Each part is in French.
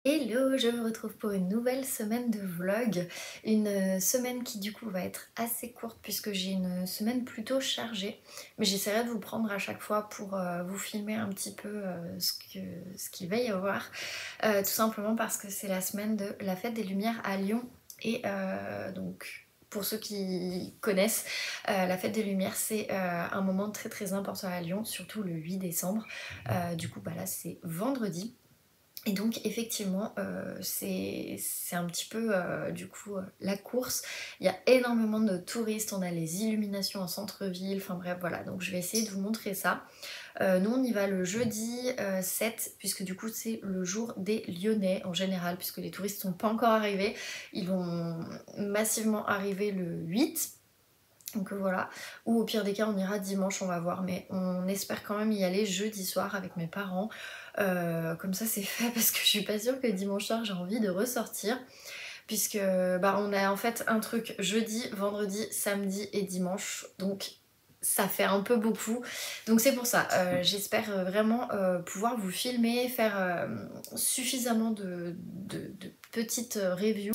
Hello, je me retrouve pour une nouvelle semaine de vlog. Une semaine qui du coup va être assez courte puisque j'ai une semaine plutôt chargée. Mais j'essaierai de vous prendre à chaque fois pour vous filmer un petit peu ce qu'il va y avoir. Tout simplement parce que c'est la semaine de la fête des Lumières à Lyon. Et donc pour ceux qui connaissent, la fête des Lumières c'est un moment très très important à Lyon, surtout le 8 décembre. Du coup bah là c'est vendredi. Et donc effectivement c'est un petit peu du coup la course, il y a énormément de touristes, on a les illuminations en centre-ville, enfin bref voilà, donc je vais essayer de vous montrer ça. Nous on y va le jeudi 7 puisque du coup c'est le jour des Lyonnais en général puisque les touristes sont pas encore arrivés, ils vont massivement arriver le 8. Donc voilà, ou au pire des cas on ira dimanche, on va voir, mais on espère quand même y aller jeudi soir avec mes parents. Comme ça c'est fait parce que je suis pas sûre que dimanche soir j'ai envie de ressortir. Puisque bah, on a en fait un truc jeudi, vendredi, samedi et dimanche. Donc ça fait un peu beaucoup. Donc c'est pour ça, j'espère vraiment pouvoir vous filmer, faire suffisamment de petites reviews.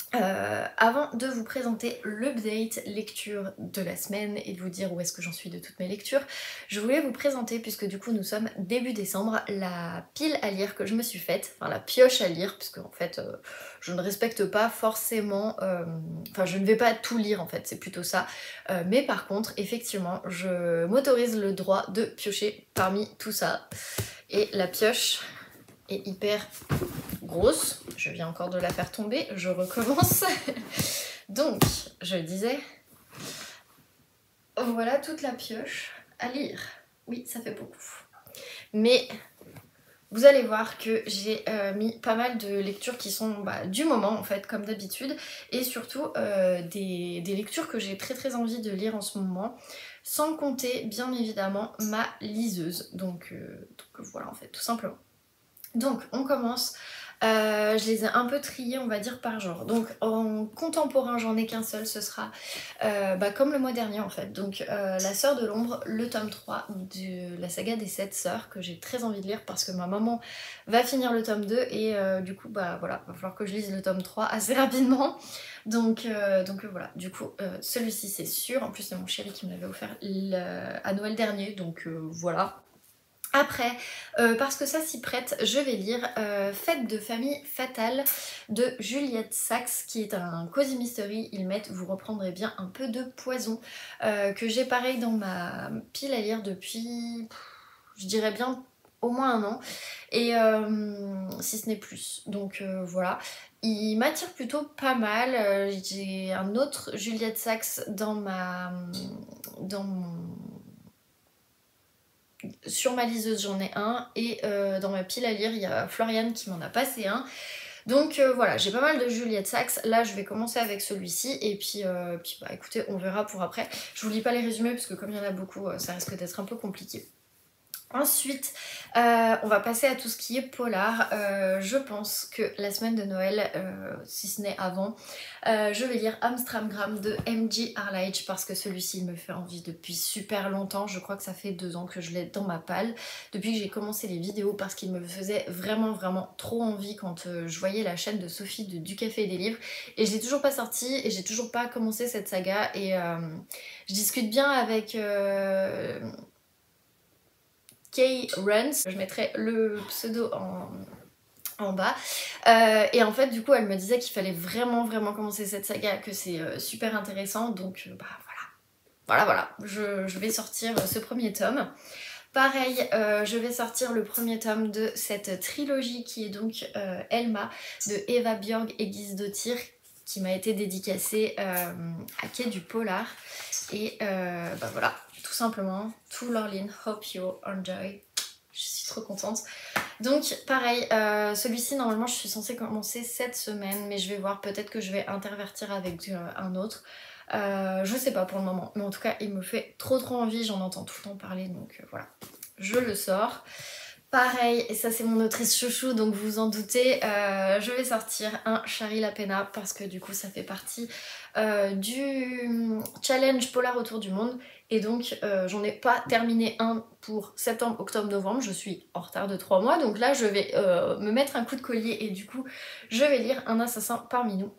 Avant de vous présenter l'update lecture de la semaine et de vous dire où est-ce que j'en suis de toutes mes lectures, je voulais vous présenter, puisque du coup nous sommes début décembre, la pile à lire que je me suis faite, enfin la pioche à lire, puisque en fait je ne respecte pas forcément, enfin je ne vais pas tout lire en fait, c'est plutôt ça, mais par contre effectivement je m'autorise le droit de piocher parmi tout ça, et la pioche est hyper grosse, je viens encore de la faire tomber, je recommence. Donc je disais, voilà toute la pioche à lire, oui ça fait beaucoup, mais vous allez voir que j'ai mis pas mal de lectures qui sont du moment en fait, comme d'habitude, et surtout des lectures que j'ai très très envie de lire en ce moment, sans compter bien évidemment ma liseuse. Donc voilà en fait, tout simplement. Donc on commence, je les ai un peu triés on va dire par genre. Donc en contemporain j'en ai qu'un seul, ce sera comme le mois dernier en fait. Donc La Sœur de l'Ombre, le tome 3 de la saga des 7 sœurs, que j'ai très envie de lire parce que ma maman va finir le tome 2 et du coup voilà, va falloir que je lise le tome 3 assez rapidement. Donc voilà, du coup celui-ci c'est sûr, en plus c'est mon chéri qui me l'avait offert à Noël dernier, donc voilà. Après, parce que ça s'y prête, je vais lire Fête de famille fatale de Juliette Sachs, qui est un cosy mystery. Ils mettent, vous reprendrez bien, un peu de poison, que j'ai pareil dans ma pile à lire depuis, je dirais bien au moins un an, et si ce n'est plus. Donc voilà. Il m'attire plutôt pas mal. J'ai un autre Juliette Sachs dans mon sur ma liseuse j'en ai un, et dans ma pile à lire il y a Floriane qui m'en a passé un. Donc voilà, j'ai pas mal de Juliette Sachs. Là je vais commencer avec celui-ci et puis écoutez, on verra pour après. Je vous lis pas les résumés parce que comme il y en a beaucoup, ça risque d'être un peu compliqué. Ensuite, on va passer à tout ce qui est polar. Je pense que la semaine de Noël, si ce n'est avant, je vais lire Amstramgram de M.J. Arledge parce que celui-ci me fait envie depuis super longtemps. Je crois que ça fait 2 ans que je l'ai dans ma palle, depuis que j'ai commencé les vidéos, parce qu'il me faisait vraiment vraiment trop envie quand je voyais la chaîne de Sophie de Du Café et des Livres. Et je l'ai toujours pas sorti et j'ai toujours pas commencé cette saga, et je discute bien avec... Kay Runs, je mettrai le pseudo en bas, et en fait du coup elle me disait qu'il fallait vraiment vraiment commencer cette saga, que c'est super intéressant, donc voilà, je vais sortir ce premier tome. Pareil, je vais sortir le premier tome de cette trilogie qui est donc Elma de Eva Björg et Gisdottir, qui m'a été dédicacée à Quai du Polar, et voilà, tout simplement, To Lorlin, Hope You Enjoy. Je suis trop contente. Donc pareil, celui-ci normalement je suis censée commencer cette semaine, mais je vais voir, peut-être que je vais intervertir avec un autre. Je sais pas pour le moment, mais en tout cas il me fait trop envie, j'en entends tout le temps parler, donc voilà, je le sors. Pareil, et ça c'est mon autrice chouchou, donc vous vous en doutez, je vais sortir un Shari Lapena parce que du coup ça fait partie du challenge Polar autour du monde. Et donc j'en ai pas terminé un pour septembre, octobre, novembre, je suis en retard de 3 mois. Donc là je vais me mettre un coup de collier et du coup je vais lire Un assassin parmi nous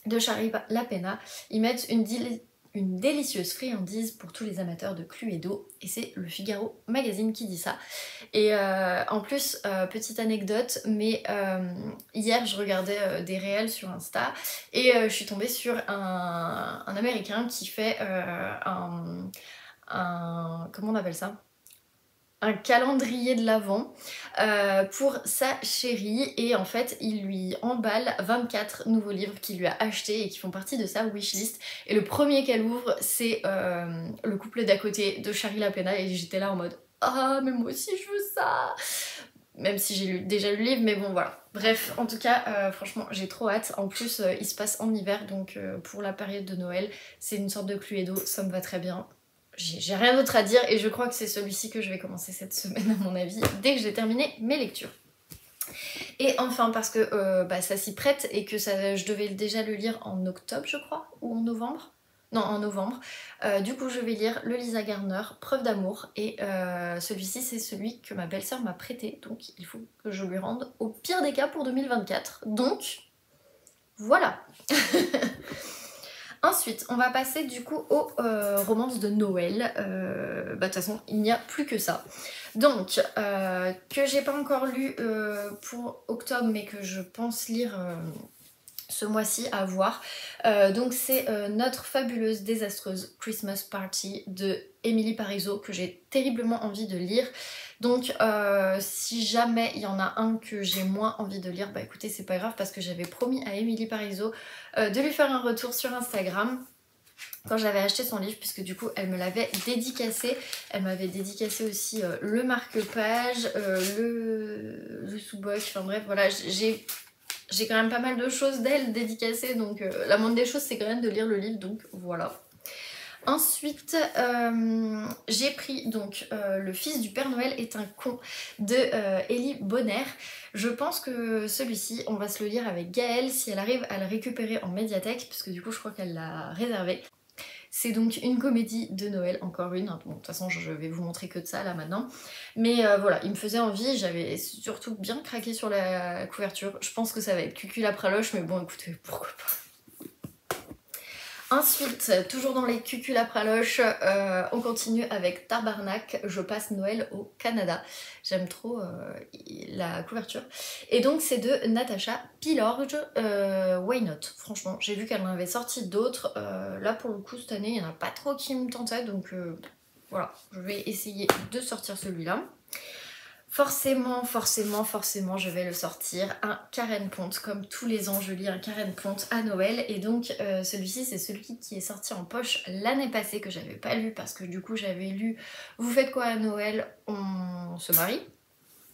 de Shari Lapena. Ils mettent une délicieuse friandise pour tous les amateurs de Cluedo, et c'est le Figaro Magazine qui dit ça. Et en plus, petite anecdote, mais hier je regardais des réels sur Insta et je suis tombée sur un américain qui fait comment on appelle ça, un calendrier de l'Avent pour sa chérie, et en fait il lui emballe 24 nouveaux livres qu'il lui a achetés et qui font partie de sa wishlist, et le premier qu'elle ouvre c'est Le couplet d'à côté de Shari Lapena, et j'étais là en mode ah mais moi aussi je veux ça, même si j'ai déjà lu le livre, mais bon voilà. Bref, en tout cas, franchement, j'ai trop hâte. En plus, il se passe en hiver, donc pour la période de Noël, c'est une sorte de Cluedo, ça me va très bien. J'ai rien d'autre à dire, et je crois que c'est celui-ci que je vais commencer cette semaine, à mon avis, dès que j'ai terminé mes lectures. Et enfin, parce que ça s'y prête, et que je devais déjà le lire en octobre, je crois, ou en novembre. Non, en novembre. Du coup, je vais lire le Lisa Gardner, Preuve d'amour, et celui-ci, c'est celui que ma belle-sœur m'a prêté, donc il faut que je lui rende au pire des cas pour 2024. Donc, voilà. Ensuite, on va passer du coup aux romances de Noël. De toute façon, il n'y a plus que ça. Donc, que j'ai pas encore lu pour octobre, mais que je pense lire ce mois-ci, à voir. Donc c'est Notre fabuleuse désastreuse Christmas Party de Émilie Parizeau, que j'ai terriblement envie de lire. Donc si jamais il y en a un que j'ai moins envie de lire, bah écoutez, c'est pas grave, parce que j'avais promis à Émilie Parizeau de lui faire un retour sur Instagram quand j'avais acheté son livre, puisque du coup elle me l'avait dédicacé. Elle m'avait dédicacé aussi le marque-page, le sous-boc, enfin bref voilà, j'ai quand même pas mal de choses d'elle dédicacées, donc la moindre des choses c'est quand même de lire le livre, donc voilà. Ensuite, j'ai pris donc Le fils du Père Noël est un con de Ellie Bonner. Je pense que celui-ci, on va se le lire avec Gaëlle si elle arrive à le récupérer en médiathèque, parce que du coup je crois qu'elle l'a réservé. C'est donc une comédie de Noël, encore une. Bon, de toute façon, je vais vous montrer que de ça là maintenant. Mais voilà, il me faisait envie. J'avais surtout bien craqué sur la couverture. Je pense que ça va être cuculapraloche, mais bon, écoutez, pourquoi pas. Ensuite, toujours dans les cuculapraloches, on continue avec Tabarnak, Je passe Noël au Canada. J'aime trop la couverture. Et donc c'est de Natasha Pilorge, Why Not. Franchement, j'ai vu qu'elle en avait sorti d'autres. Là pour le coup cette année, il n'y en a pas trop qui me tentaient, donc voilà, je vais essayer de sortir celui-là. Forcément, je vais le sortir, un Karen Ponte. Comme tous les ans, je lis un Karen Ponte à Noël. Et donc, celui-ci, c'est celui qui est sorti en poche l'année passée, que j'avais pas lu, parce que du coup, j'avais lu Vous faites quoi à Noël? On se marie.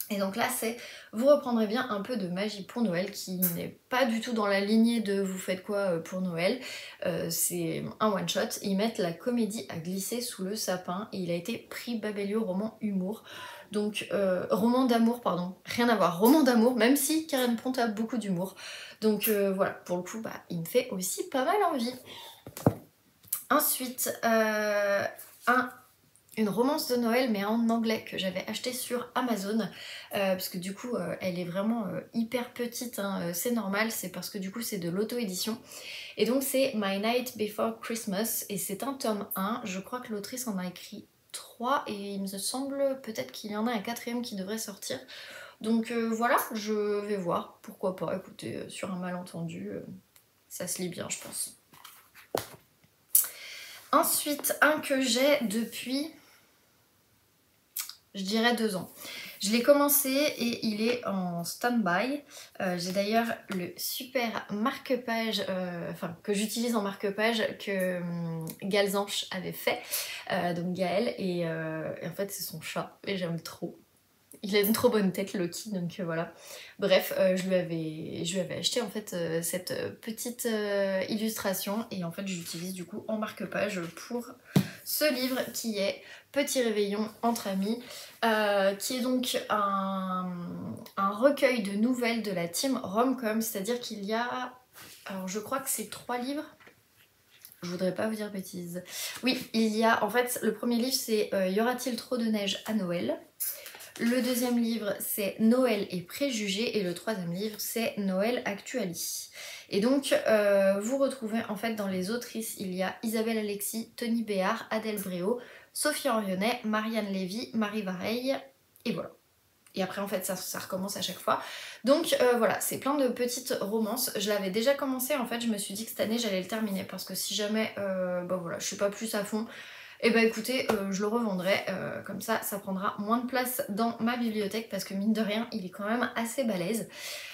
Et donc là, c'est Vous reprendrez bien un peu de magie pour Noël, qui n'est pas du tout dans la lignée de Vous faites quoi pour Noël. C'est un one-shot. Ils mettent la comédie à glisser sous le sapin, et il a été prix Babelio roman humour. Donc, roman d'amour, pardon, rien à voir, roman d'amour, même si Karen Ponte a beaucoup d'humour. Donc voilà, pour le coup, il me fait aussi pas mal envie. Ensuite, une romance de Noël, mais en anglais, que j'avais acheté sur Amazon, parce que du coup, elle est vraiment hyper petite, hein, c'est normal, c'est parce que du coup, c'est de l'auto-édition. Et donc, c'est My Night Before Christmas, et c'est un tome 1, je crois que l'autrice en a écrit 3, et il me semble peut-être qu'il y en a un 4e qui devrait sortir. Donc voilà, je vais voir, pourquoi pas, écoutez, sur un malentendu, ça se lit bien, je pense. Ensuite, un que j'ai depuis, je dirais 2 ans. Je l'ai commencé et il est en stand-by. J'ai d'ailleurs le super marque-page, que j'utilise en marque-page, que Galzanche avait fait, donc Gaëlle, et en fait c'est son chat, et j'aime trop. Il a une trop bonne tête, Loki, donc voilà. Bref, je lui avais acheté en fait cette petite illustration et en fait j'utilise du coup en marque-page pour ce livre qui est Petit réveillon entre amis, qui est donc un recueil de nouvelles de la team Romcom, c'est-à-dire qu'il y a, alors je crois que c'est 3 livres. Je voudrais pas vous dire bêtises. Oui, il y a, en fait, le premier livre c'est Y aura-t-il trop de neige à Noël ? Le deuxième livre c'est Noël et préjugés et le troisième livre c'est Noël Actuali. Et donc vous retrouvez en fait dans les autrices, il y a Isabelle Alexis, Tony Béard, Adèle Bréau, Sophie Orionnet, Marianne Lévy, Marie Vareille et voilà. Et après en fait ça recommence à chaque fois. Donc voilà, c'est plein de petites romances. Je l'avais déjà commencé en fait, je me suis dit que cette année j'allais le terminer parce que si jamais bah voilà, je suis pas plus à fond, et bah écoutez, je le revendrai, comme ça prendra moins de place dans ma bibliothèque parce que mine de rien il est quand même assez balèze.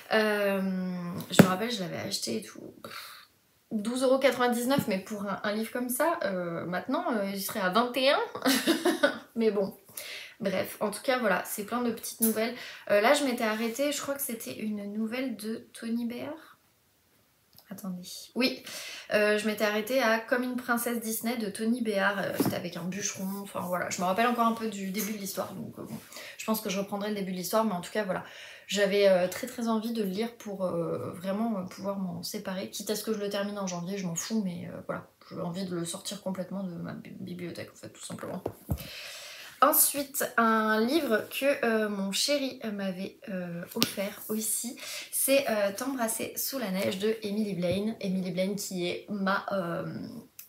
Je me rappelle, je l'avais acheté et tout, 12,99 € mais pour un livre comme ça, maintenant il serait à 21 €. Mais bon, bref, en tout cas voilà, c'est plein de petites nouvelles. Là je m'étais arrêtée, je crois que c'était une nouvelle de Tony Béard. Attendez. Oui, je m'étais arrêtée à Comme une princesse Disney de Tony Béard. C'était avec un bûcheron. Enfin voilà, je me rappelle encore un peu du début de l'histoire. Donc bon, je pense que je reprendrai le début de l'histoire. Mais en tout cas, voilà. J'avais très envie de le lire pour vraiment pouvoir m'en séparer. Quitte à ce que je le termine en janvier, je m'en fous. Mais voilà, j'ai envie de le sortir complètement de ma bibliothèque, en fait, tout simplement. Ensuite, un livre que mon chéri m'avait offert aussi, c'est T'embrasser sous la neige de Emily Blaine. Emily Blaine qui est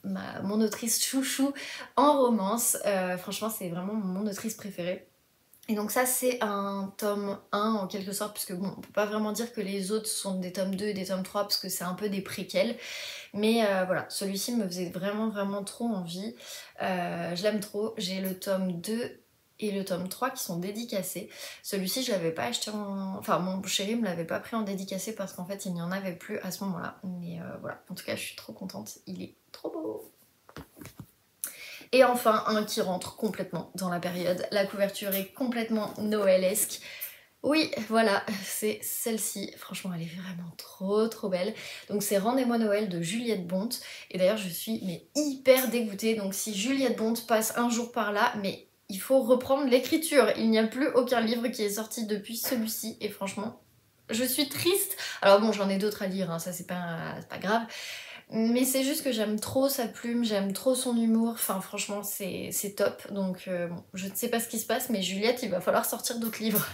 mon autrice chouchou en romance. Franchement, c'est vraiment mon autrice préférée. Et donc ça c'est un tome 1 en quelque sorte, puisque bon, on peut pas vraiment dire que les autres sont des tomes 2 et des tomes 3 parce que c'est un peu des préquels. Mais voilà, celui-ci me faisait vraiment trop envie. Je l'aime trop. J'ai le tome 2 et le tome 3 qui sont dédicacés. Celui-ci je l'avais pas acheté en... Enfin mon chéri me l'avait pas pris en dédicacé parce qu'en fait il n'y en avait plus à ce moment-là. Mais voilà, en tout cas je suis trop contente. Il est trop beau. Et enfin, un qui rentre complètement dans la période. La couverture est complètement noëlesque. Oui, voilà, c'est celle-ci. Franchement, elle est vraiment trop belle. Donc c'est Rendez-moi Noël de Juliette Bonte. Et d'ailleurs, je suis hyper dégoûtée. Donc si Juliette Bonte passe un jour par là, mais il faut reprendre l'écriture. Il n'y a plus aucun livre qui est sorti depuis celui-ci. Et franchement, je suis triste. Alors bon, j'en ai d'autres à lire, hein, ça c'est pas grave. Mais c'est juste que j'aime trop sa plume, j'aime trop son humour, enfin franchement c'est top. Donc bon, je ne sais pas ce qui se passe, mais Juliette, il va falloir sortir d'autres livres.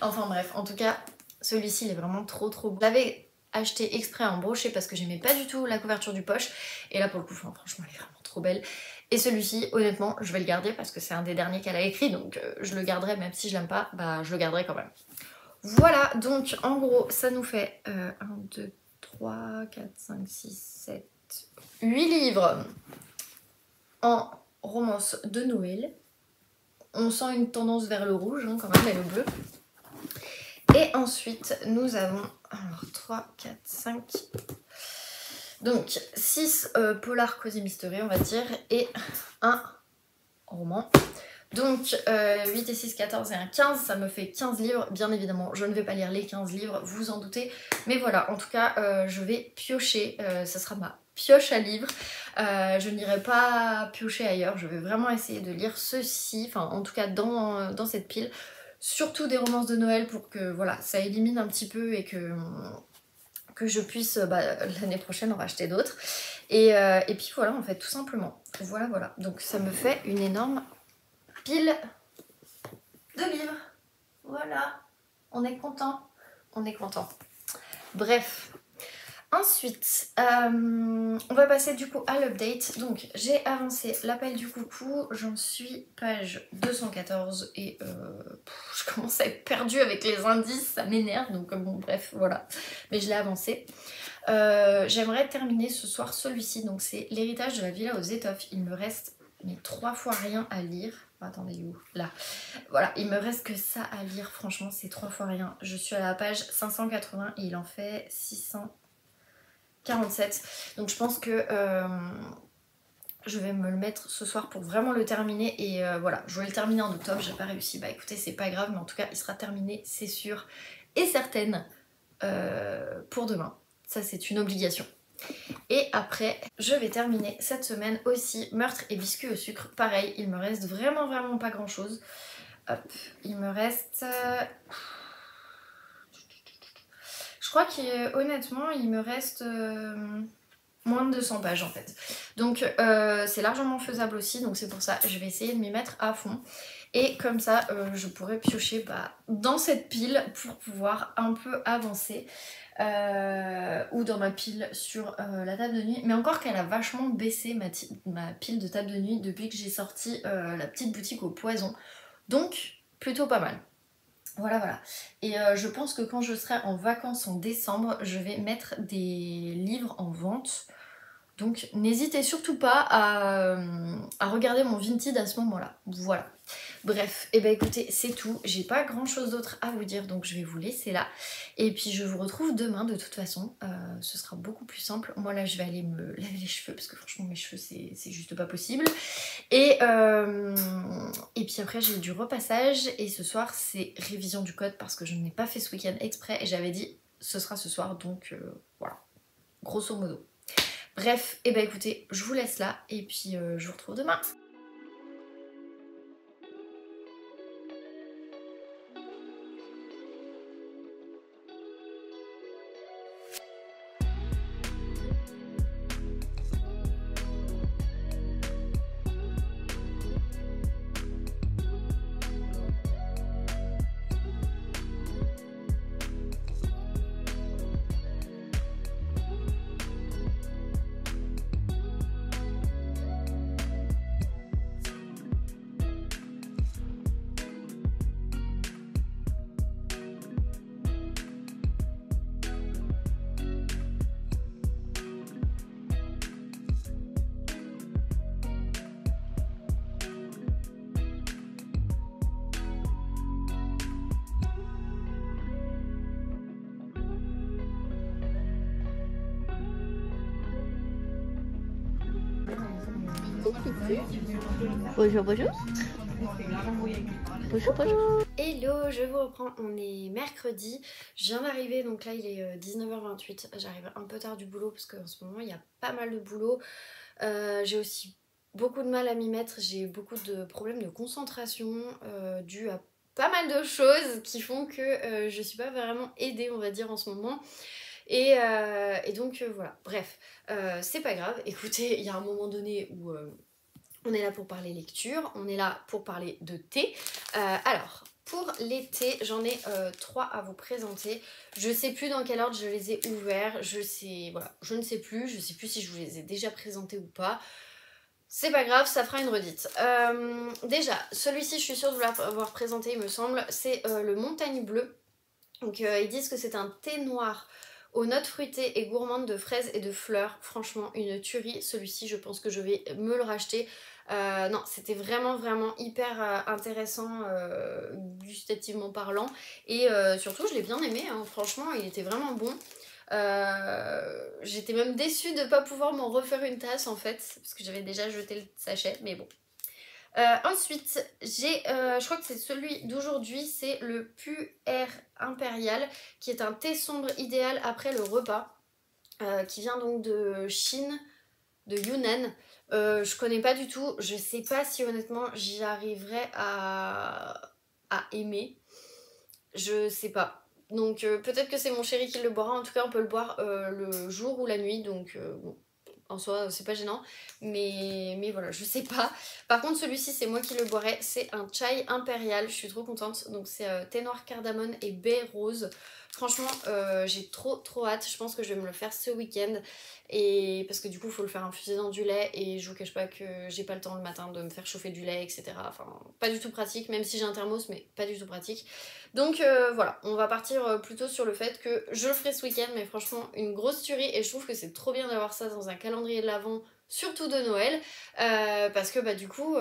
Enfin bref, en tout cas, celui-ci il est vraiment trop beau. Je l'avais acheté exprès en brochet parce que j'aimais pas du tout la couverture du poche. Et là pour le coup, franchement elle est vraiment trop belle. Et celui-ci, honnêtement, je vais le garder parce que c'est un des derniers qu'elle a écrit, donc je le garderai même si je l'aime pas, bah je le garderai quand même. Voilà, donc en gros, ça nous fait 1, 2, 3, 4, 5, 6, 7, 8 livres en romance de Noël. On sent une tendance vers le rouge hein, quand même et le bleu. Et ensuite nous avons alors 3, 4, 5, donc 6 polars cosy mystery on va dire et un roman. Donc 8 et 6, 14 et un 15, ça me fait 15 livres. Bien évidemment, je ne vais pas lire les 15 livres, vous en doutez. Mais voilà, en tout cas, je vais piocher. Ça sera ma pioche à livres. Je n'irai pas piocher ailleurs. Je vais vraiment essayer de lire ceci, enfin en tout cas dans cette pile. Surtout des romances de Noël pour que voilà, ça élimine un petit peu et que je puisse l'année prochaine en racheter d'autres. Et puis voilà, en fait, tout simplement. Voilà. Donc ça me fait une énorme pile de livres. Voilà, on est content. Bref. Ensuite, on va passer du coup à l'update. Donc j'ai avancé l'appel du coucou, j'en suis page 214 et je commence à être perdue avec les indices, ça m'énerve, donc bon bref, voilà. Mais je l'ai avancé. J'aimerais terminer ce soir celui-ci, donc c'est L'héritage de la villa aux étoffes. Il me reste 3 fois rien à lire. Attendez, où? Là. Voilà, il me reste que ça à lire, franchement, c'est 3 fois rien. Je suis à la page 580 et il en fait 647. Donc je pense que Je vais me le mettre ce soir pour vraiment le terminer et voilà, je voulais le terminer en octobre, j'ai pas réussi. Bah écoutez, c'est pas grave, mais en tout cas, il sera terminé, c'est sûr et certaine pour demain. Ça, c'est une obligation. Et après, je vais terminer cette semaine aussi Meurtre et biscuits au sucre. Pareil, il me reste vraiment pas grand chose. Hop, il me reste... Je crois qu'honnêtement, il me reste moins de 200 pages en fait. Donc c'est largement faisable aussi, donc c'est pour ça je vais essayer de m'y mettre à fond. Et comme ça, je pourrais piocher dans cette pile pour pouvoir un peu avancer. Ou dans ma pile sur la table de nuit. Mais encore qu'elle a vachement baissé ma pile de table de nuit depuis que j'ai sorti la petite boutique au poison. Donc plutôt pas mal. Voilà. Et je pense que quand je serai en vacances en décembre, je vais mettre des livres en vente. Donc n'hésitez surtout pas à regarder mon Vinted à ce moment-là. Voilà. Bref, et ben écoutez, c'est tout. J'ai pas grand chose d'autre à vous dire, donc je vais vous laisser là. Et puis je vous retrouve demain de toute façon. Ce sera beaucoup plus simple. Moi là, je vais aller me laver les cheveux parce que franchement, mes cheveux, c'est juste pas possible. Et puis après, j'ai du repassage. Et ce soir, c'est révision du code parce que je n'ai pas fait ce week-end exprès. Et j'avais dit, ce sera ce soir, donc voilà. Grosso modo. Bref, et ben écoutez, je vous laisse là. Et puis je vous retrouve demain. Bonjour, bonjour. Bonjour, bonjour. Hello, je vous reprends, on est mercredi, je viens d'arriver, donc là il est 19h28, j'arrive un peu tard du boulot parce qu'en ce moment il y a pas mal de boulot, j'ai aussi beaucoup de mal à m'y mettre, j'ai beaucoup de problèmes de concentration dus à pas mal de choses qui font que je suis pas vraiment aidée on va dire en ce moment. Et donc voilà, bref, c'est pas grave, écoutez, il y a un moment donné où on est là pour parler lecture, on est là pour parler de thé. Alors, pour les thés, j'en ai 3 à vous présenter. Je sais plus dans quel ordre je les ai ouverts, je ne sais plus si je vous les ai déjà présentés ou pas. C'est pas grave, ça fera une redite. Déjà, celui-ci, je suis sûre de vous l'avoir présenté, il me semble, c'est le Montagne Bleue. Donc, ils disent que c'est un thé noir aux notes fruitées et gourmandes de fraises et de fleurs. Franchement, une tuerie. Celui-ci, je pense que je vais me le racheter. Non, c'était vraiment hyper intéressant gustativement parlant. Et surtout, je l'ai bien aimé. Hein. Franchement, il était vraiment bon. J'étais même déçue de ne pas pouvoir m'en refaire une tasse en fait. Parce que j'avais déjà jeté le sachet. Mais bon. Ensuite, je crois que c'est celui d'aujourd'hui, c'est le Pu'er Impérial, qui est un thé sombre idéal après le repas, qui vient donc de Chine, de Yunnan. Je connais pas du tout, je sais pas si honnêtement j'y arriverai à aimer, je sais pas. Donc peut-être que c'est mon chéri qui le boira, en tout cas on peut le boire le jour ou la nuit, donc bon. En soi, c'est pas gênant, mais voilà, je sais pas. Par contre, celui-ci, c'est moi qui le boirai. C'est un chai impérial, je suis trop contente. Donc, c'est thé noir cardamone et baie rose. Franchement, j'ai trop hâte. Je pense que je vais me le faire ce week-end. Et parce que du coup, il faut le faire infuser dans du lait. Et je vous cache pas que j'ai pas le temps le matin de me faire chauffer du lait, etc. Enfin, pas du tout pratique, même si j'ai un thermos, mais pas du tout pratique. Donc voilà, on va partir plutôt sur le fait que je le ferai ce week-end, mais franchement, une grosse tuerie. Et je trouve que c'est trop bien d'avoir ça dans un calendrier de l'Avent, surtout de Noël. Parce que bah du coup,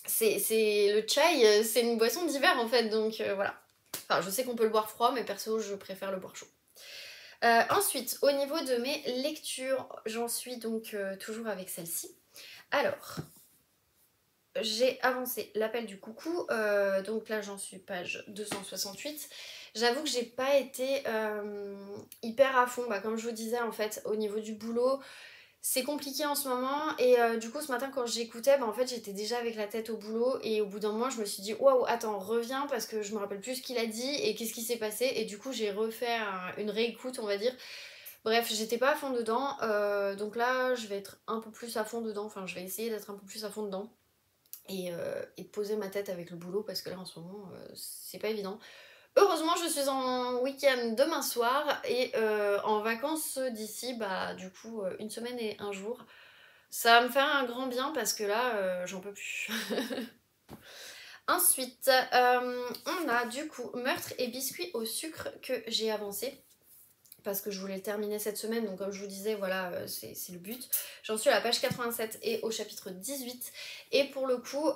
c'est le chai, c'est une boisson d'hiver en fait. Donc voilà. Enfin, je sais qu'on peut le boire froid, mais perso, je préfère le boire chaud. Ensuite, au niveau de mes lectures, j'en suis donc toujours avec celle-ci. Alors, j'ai avancé l'appel du coucou, donc là j'en suis page 268. J'avoue que j'ai pas été hyper à fond, comme je vous disais en fait, au niveau du boulot. C'est compliqué en ce moment et du coup ce matin quand j'écoutais, en fait j'étais déjà avec la tête au boulot et au bout d'un moment je me suis dit waouh attends reviens parce que je me rappelle plus ce qu'il a dit et qu'est-ce qui s'est passé et du coup j'ai refait une réécoute on va dire. Bref j'étais pas à fond dedans donc là je vais être un peu plus à fond dedans, enfin je vais essayer d'être un peu plus à fond dedans et de poser ma tête avec le boulot parce que là en ce moment c'est pas évident. Heureusement, je suis en week-end demain soir et en vacances d'ici, du coup, une semaine et un jour. Ça va me faire un grand bien parce que là, j'en peux plus. Ensuite, on a du coup meurtre et biscuits au sucre que j'ai avancé. Parce que je voulais le terminer cette semaine, donc comme je vous disais, voilà, c'est le but. J'en suis à la page 87 et au chapitre 18. Et pour le coup,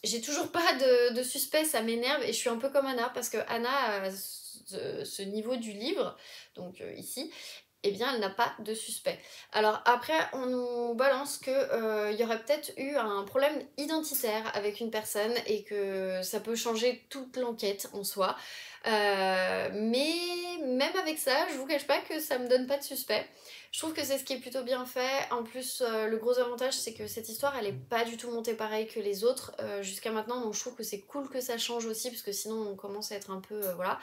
j'ai toujours pas de suspect, ça m'énerve. Et je suis un peu comme Anna, parce que Anna a ce niveau du livre, donc ici, eh bien elle n'a pas de suspect. Alors après, on nous balance qu'il y aurait peut-être eu un problème identitaire avec une personne et que ça peut changer toute l'enquête en soi. Mais même avec ça, je vous cache pas que ça me donne pas de suspect. Je trouve que c'est ce qui est plutôt bien fait. En plus, le gros avantage, c'est que cette histoire, elle est pas du tout montée pareil que les autres jusqu'à maintenant. Donc je trouve que c'est cool que ça change aussi, parce que sinon on commence à être un peu... voilà.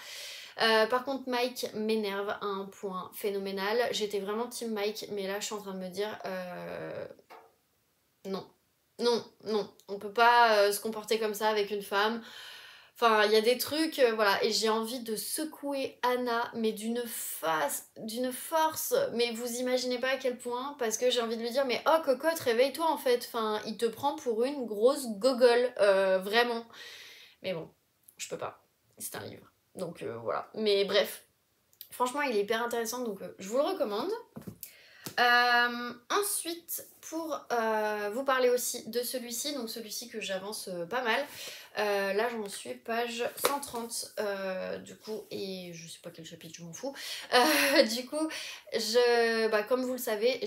Par contre, Mike m'énerve à un point phénoménal. J'étais vraiment team Mike, mais là je suis en train de me dire... non. Non, non, on peut pas se comporter comme ça avec une femme. Enfin, il y a des trucs, voilà, et j'ai envie de secouer Anna, mais d'une force, mais vous imaginez pas à quel point, parce que j'ai envie de lui dire, mais oh cocotte, réveille-toi en fait, enfin, il te prend pour une grosse gogole, vraiment. Mais bon, je peux pas, c'est un livre, donc voilà. Mais bref, franchement, il est hyper intéressant, donc je vous le recommande. Ensuite, pour vous parler aussi de celui-ci, donc celui-ci que j'avance pas mal, là j'en suis page 130 du coup, et je sais pas quel chapitre, je m'en fous. Du coup, comme vous le savez,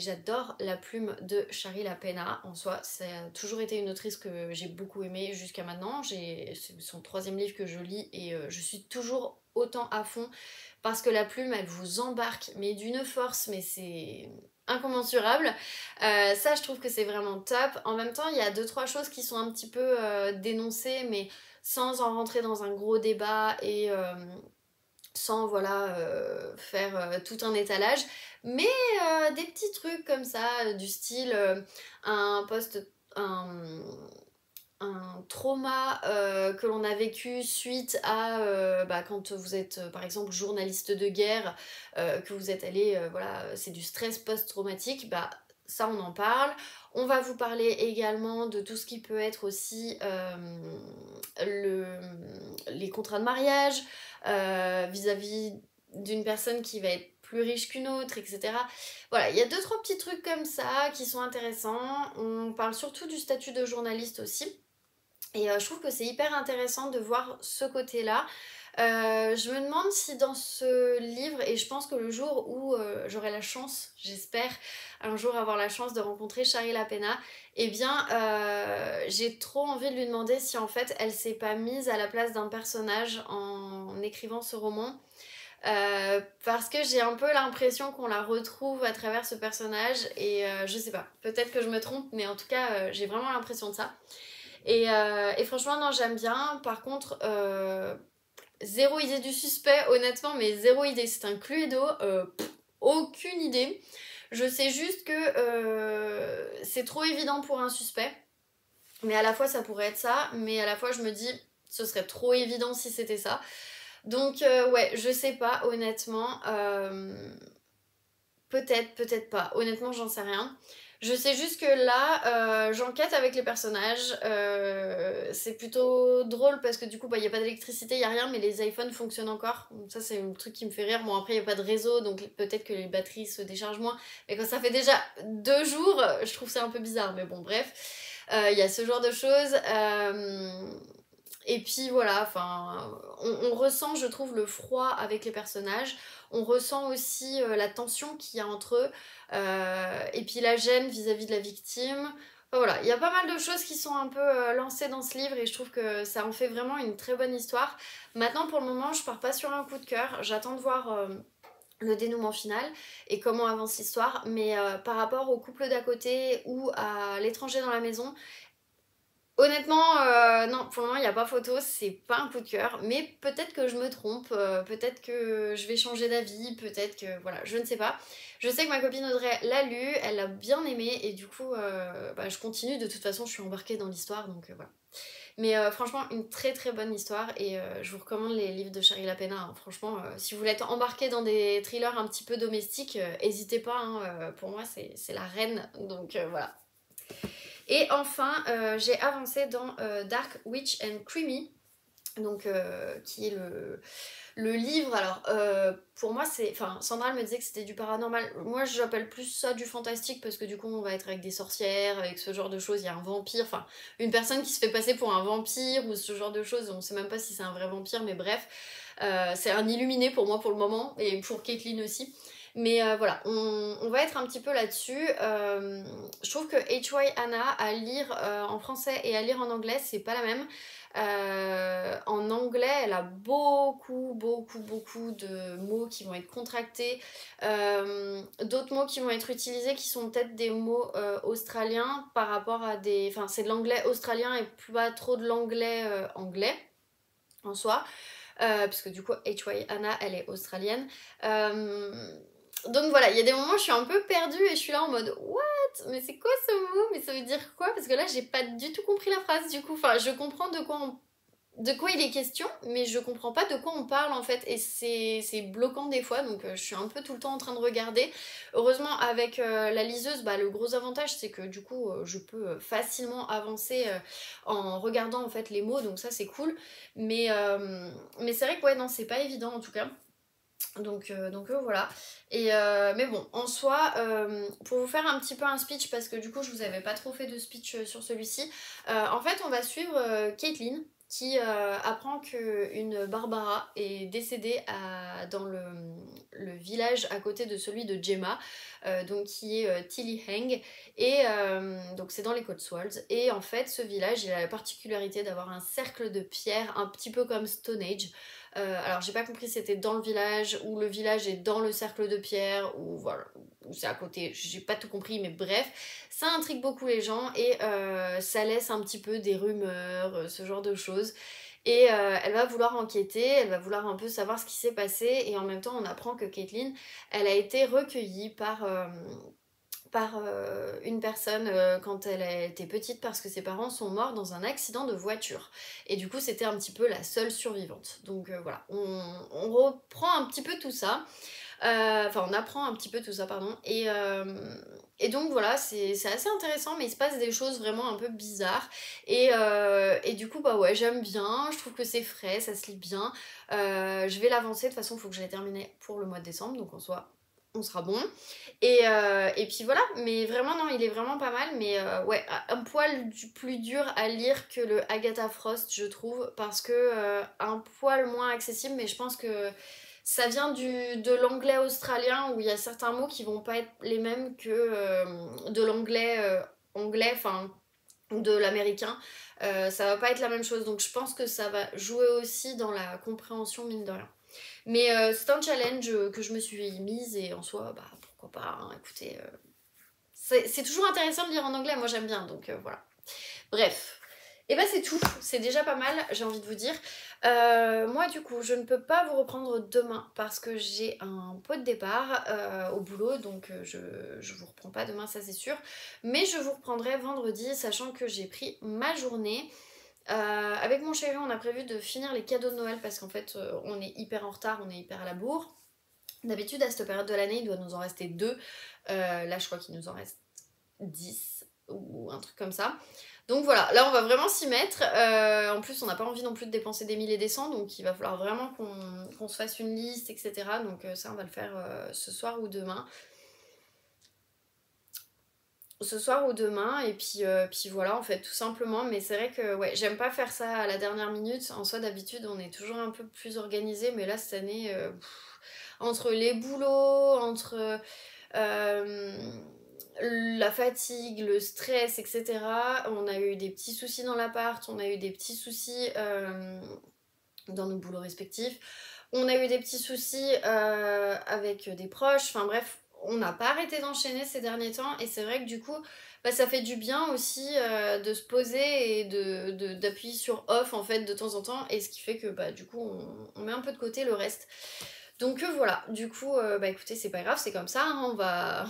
j'adore la plume de Shari Lapena. En soi, ça a toujours été une autrice que j'ai beaucoup aimée jusqu'à maintenant. C'est son 3e livre que je lis et je suis toujours autant à fond parce que la plume elle vous embarque mais d'une force, mais c'est incommensurable. Ça je trouve que c'est vraiment top. En même temps il y a 2-3 choses qui sont un petit peu dénoncées mais sans en rentrer dans un gros débat et sans voilà faire tout un étalage, mais des petits trucs comme ça du style un post un trauma que l'on a vécu suite à quand vous êtes par exemple journaliste de guerre, que vous êtes allé, voilà, c'est du stress post-traumatique, ça on en parle. On va vous parler également de tout ce qui peut être aussi les contrats de mariage vis-à-vis d'une personne qui va être plus riche qu'une autre, etc. Voilà, il y a 2-3 petits trucs comme ça qui sont intéressants. On parle surtout du statut de journaliste aussi. Et je trouve que c'est hyper intéressant de voir ce côté-là. Je me demande si dans ce livre, et je pense que le jour où j'aurai la chance, j'espère un jour avoir la chance de rencontrer Shari Lapena, eh bien j'ai trop envie de lui demander si en fait elle s'est pas mise à la place d'un personnage en écrivant ce roman. Parce que j'ai un peu l'impression qu'on la retrouve à travers ce personnage et je sais pas, peut-être que je me trompe, mais en tout cas j'ai vraiment l'impression de ça. Et franchement, non, j'aime bien. Par contre, zéro idée du suspect, honnêtement, mais zéro idée. C'est un Cluedo, aucune idée. Je sais juste que c'est trop évident pour un suspect. Mais à la fois, ça pourrait être ça. Mais à la fois, je me dis, ce serait trop évident si c'était ça. Donc, ouais, je sais pas, honnêtement. Peut-être, peut-être pas. Honnêtement, j'en sais rien. Je sais juste que là, j'enquête avec les personnages. C'est plutôt drôle parce que du coup, il n'y a pas d'électricité, il n'y a rien, mais les iPhones fonctionnent encore. Donc ça, c'est un truc qui me fait rire. Bon, après, il n'y a pas de réseau, donc peut-être que les batteries se déchargent moins. Mais quand ça fait déjà 2 jours, je trouve ça un peu bizarre. Mais bon, bref, il y a ce genre de choses. Et puis voilà, enfin, on ressent, je trouve, le froid avec les personnages. On ressent aussi la tension qu'il y a entre eux. Et puis la gêne vis-à-vis de la victime. Enfin, voilà, il y a pas mal de choses qui sont un peu lancées dans ce livre et je trouve que ça en fait vraiment une très bonne histoire. Maintenant, pour le moment, je pars pas sur un coup de cœur. J'attends de voir le dénouement final et comment avance l'histoire. Mais par rapport au couple d'à côté ou à l'étranger dans la maison, honnêtement, non, pour le moment, il n'y a pas photo, c'est pas un coup de cœur, mais peut-être que je me trompe, peut-être que je vais changer d'avis, peut-être que, voilà, je ne sais pas. Je sais que ma copine Audrey l'a lu, elle l'a bien aimé, et du coup, bah, je continue, de toute façon, je suis embarquée dans l'histoire, donc voilà. Mais franchement, une très très bonne histoire, et je vous recommande les livres de Shari Lapena, hein. Franchement, si vous voulez être embarqué dans des thrillers un petit peu domestiques, n'hésitez pas, hein, pour moi, c'est la reine, donc voilà. Et enfin, j'ai avancé dans Dark Witch and Creamy, donc qui est le livre. Alors pour moi c'est, enfin Sandra me disait que c'était du paranormal, moi j'appelle plus ça du fantastique parce que du coup on va être avec des sorcières, avec ce genre de choses, il y a un vampire, enfin une personne qui se fait passer pour un vampire ou ce genre de choses, on sait même pas si c'est un vrai vampire, mais bref, c'est un illuminé pour moi pour le moment et pour Caitlin aussi. Mais voilà, on va être un petit peu là-dessus. Je trouve que H.Y. Anna, à lire en français et à lire en anglais, c'est pas la même. En anglais, elle a beaucoup de mots qui vont être contractés, d'autres mots qui vont être utilisés qui sont peut-être des mots australiens par rapport à des... Enfin, c'est de l'anglais australien et pas trop de l'anglais anglais en soi. Puisque du coup H.Y. Anna elle est australienne, donc voilà, il y a des moments où je suis un peu perdue et je suis là en mode what, mais c'est quoi ce mot, mais ça veut dire quoi, parce que là j'ai pas du tout compris la phrase du coup, enfin je comprends de quoi il est question, mais je comprends pas de quoi on parle en fait, et c'est bloquant des fois, donc je suis un peu tout le temps en train de regarder. Heureusement avec la liseuse, bah, le gros avantage c'est que du coup je peux facilement avancer en regardant en fait les mots, donc ça c'est cool, mais c'est vrai que ouais non c'est pas évident en tout cas. Donc voilà. Et mais bon, en soi, pour vous faire un petit peu un speech, parce que du coup je vous avais pas trop fait de speech sur celui-ci, en fait on va suivre Caitlin qui apprend qu'une Barbara est décédée dans le village à côté de celui de Gemma, donc qui est Tilly Heng, et donc c'est dans les Cotswolds, et en fait ce village il a la particularité d'avoir un cercle de pierre un petit peu comme Stonehenge. Alors j'ai pas compris si c'était dans le village ou le village est dans le cercle de pierre ou voilà, ou c'est à côté, j'ai pas tout compris, mais bref, ça intrigue beaucoup les gens et ça laisse un petit peu des rumeurs, ce genre de choses. Et elle va vouloir enquêter, elle va vouloir un peu savoir ce qui s'est passé, et en même temps on apprend que Caitlin, elle a été recueillie par une personne quand elle était petite parce que ses parents sont morts dans un accident de voiture. Et du coup, c'était un petit peu la seule survivante. Donc voilà, on reprend un petit peu tout ça. Enfin, on apprend un petit peu tout ça, pardon. Et donc voilà, c'est assez intéressant, mais il se passe des choses vraiment un peu bizarres. Et du coup, bah ouais, j'aime bien. Je trouve que c'est frais, ça se lit bien. Je vais l'avancer. De toute façon, il faut que je l'ai terminé pour le mois de décembre. Donc en soi, on sera bon. Et puis voilà, mais vraiment non, il est vraiment pas mal, mais ouais, un poil plus dur à lire que le Agatha Frost, je trouve, parce que un poil moins accessible, mais je pense que ça vient de l'anglais australien où il y a certains mots qui vont pas être les mêmes que de l'anglais anglais, enfin de l'américain. Ça va pas être la même chose, donc je pense que ça va jouer aussi dans la compréhension mine de rien. Mais c'est un challenge que je me suis mise, et en soi, bah pourquoi pas, hein, écoutez, c'est toujours intéressant de lire en anglais, moi j'aime bien, donc voilà. Bref, et bah c'est tout, c'est déjà pas mal, j'ai envie de vous dire. Moi du coup, je ne peux pas vous reprendre demain parce que j'ai un pot de départ au boulot, donc je vous reprends pas demain, ça c'est sûr. Mais je vous reprendrai vendredi, sachant que j'ai pris ma journée. Avec mon chéri, on a prévu de finir les cadeaux de Noël parce qu'en fait, on est hyper en retard, on est hyper à la bourre. D'habitude, à cette période de l'année, il doit nous en rester 2. Là, je crois qu'il nous en reste 10 ou un truc comme ça. Donc voilà, là, on va vraiment s'y mettre. En plus, on n'a pas envie non plus de dépenser des milliers et des cents, donc il va falloir vraiment qu'on se fasse une liste, etc. Donc ça, on va le faire ce soir ou demain. ce soir ou demain, et puis voilà en fait tout simplement. Mais c'est vrai que ouais, j'aime pas faire ça à la dernière minute. En soi d'habitude on est toujours un peu plus organisé, mais là cette année, entre les boulots, entre la fatigue, le stress, etc. On a eu des petits soucis dans l'appart, on a eu des petits soucis dans nos boulots respectifs, on a eu des petits soucis avec des proches, enfin bref, on n'a pas arrêté d'enchaîner ces derniers temps, et c'est vrai que du coup, bah, ça fait du bien aussi de se poser et d'appuyer sur off en fait de temps en temps, et ce qui fait que bah, du coup on met un peu de côté le reste. Donc voilà, du coup, bah écoutez, c'est pas grave, c'est comme ça, hein,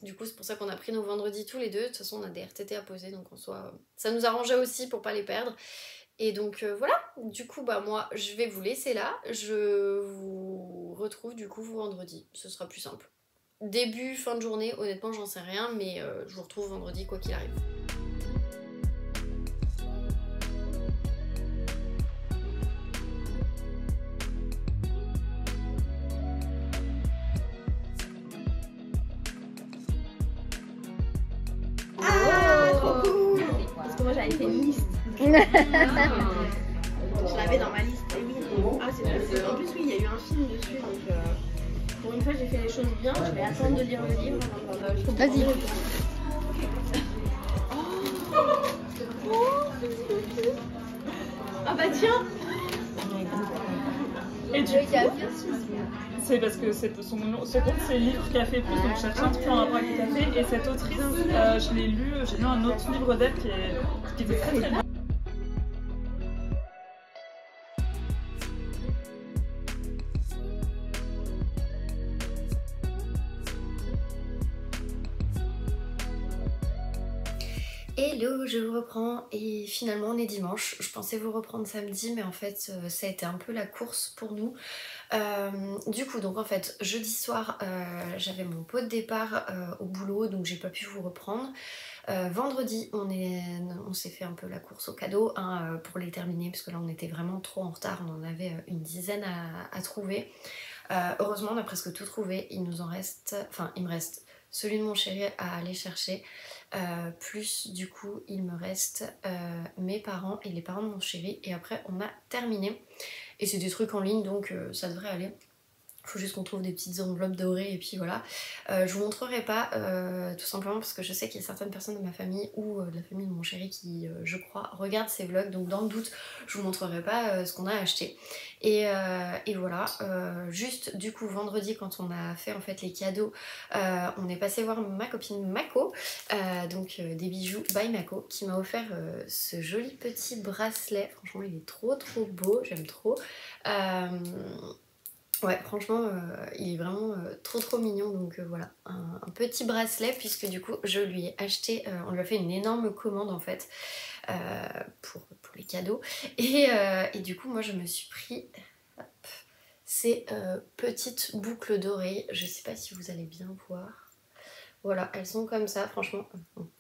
du coup, c'est pour ça qu'on a pris nos vendredis tous les deux. De toute façon, on a des RTT à poser, donc en soi, ça nous arrangeait aussi pour pas les perdre. Et donc voilà, du coup, bah moi, je vais vous laisser là. Je vous retrouve du coup vendredi, ce sera plus simple. Début, fin de journée, honnêtement, j'en sais rien, mais je vous retrouve vendredi quoi qu'il arrive. Parce que moi j'avais fait une liste. Je l'avais dans ma liste. Et oui. Ah, c'est en plus, oui, il y a eu un film dessus. Donc, pour une fois, j'ai fait les choses bien. Je vais attendre de lire le livre. Vas-y. Ah bah tiens. Et du coup, c'est parce que c'est son compte, c'est le livre qui a fait plus, donc je cherche un petit peu en rapport avec le café. Et cette autrice, je l'ai lu, j'ai lu un autre livre d'elle qui était très très bien. Hello, je vous reprends et finalement on est dimanche. Je pensais vous reprendre samedi, mais en fait ça a été un peu la course pour nous. Du coup, donc en fait jeudi soir j'avais mon pot de départ au boulot, donc j'ai pas pu vous reprendre. Vendredi on s'est fait un peu la course aux cadeaux hein, pour les terminer, parce que là on était vraiment trop en retard, on en avait une dizaine à trouver. Heureusement on a presque tout trouvé, il nous en reste, enfin il me reste celui de mon chéri à aller chercher. Plus du coup il me reste mes parents et les parents de mon chéri, et après on a terminé, et c'est des trucs en ligne donc ça devrait aller. Faut juste qu'on trouve des petites enveloppes dorées et puis voilà. Je vous montrerai pas tout simplement parce que je sais qu'il y a certaines personnes de ma famille ou de la famille de mon chéri qui je crois regardent ces vlogs, donc dans le doute je vous montrerai pas ce qu'on a acheté. Et voilà, juste du coup vendredi quand on a fait en fait les cadeaux, on est passé voir ma copine Mako, donc des bijoux by Mako, qui m'a offert ce joli petit bracelet. Franchement il est trop beau, j'aime trop. Ouais, franchement, il est vraiment trop mignon, donc voilà, un petit bracelet, puisque du coup, je lui ai acheté, on lui a fait une énorme commande en fait, pour les cadeaux, et du coup, moi, je me suis pris hop, ces petites boucles d'oreilles, je sais pas si vous allez bien voir. Voilà, elles sont comme ça, franchement.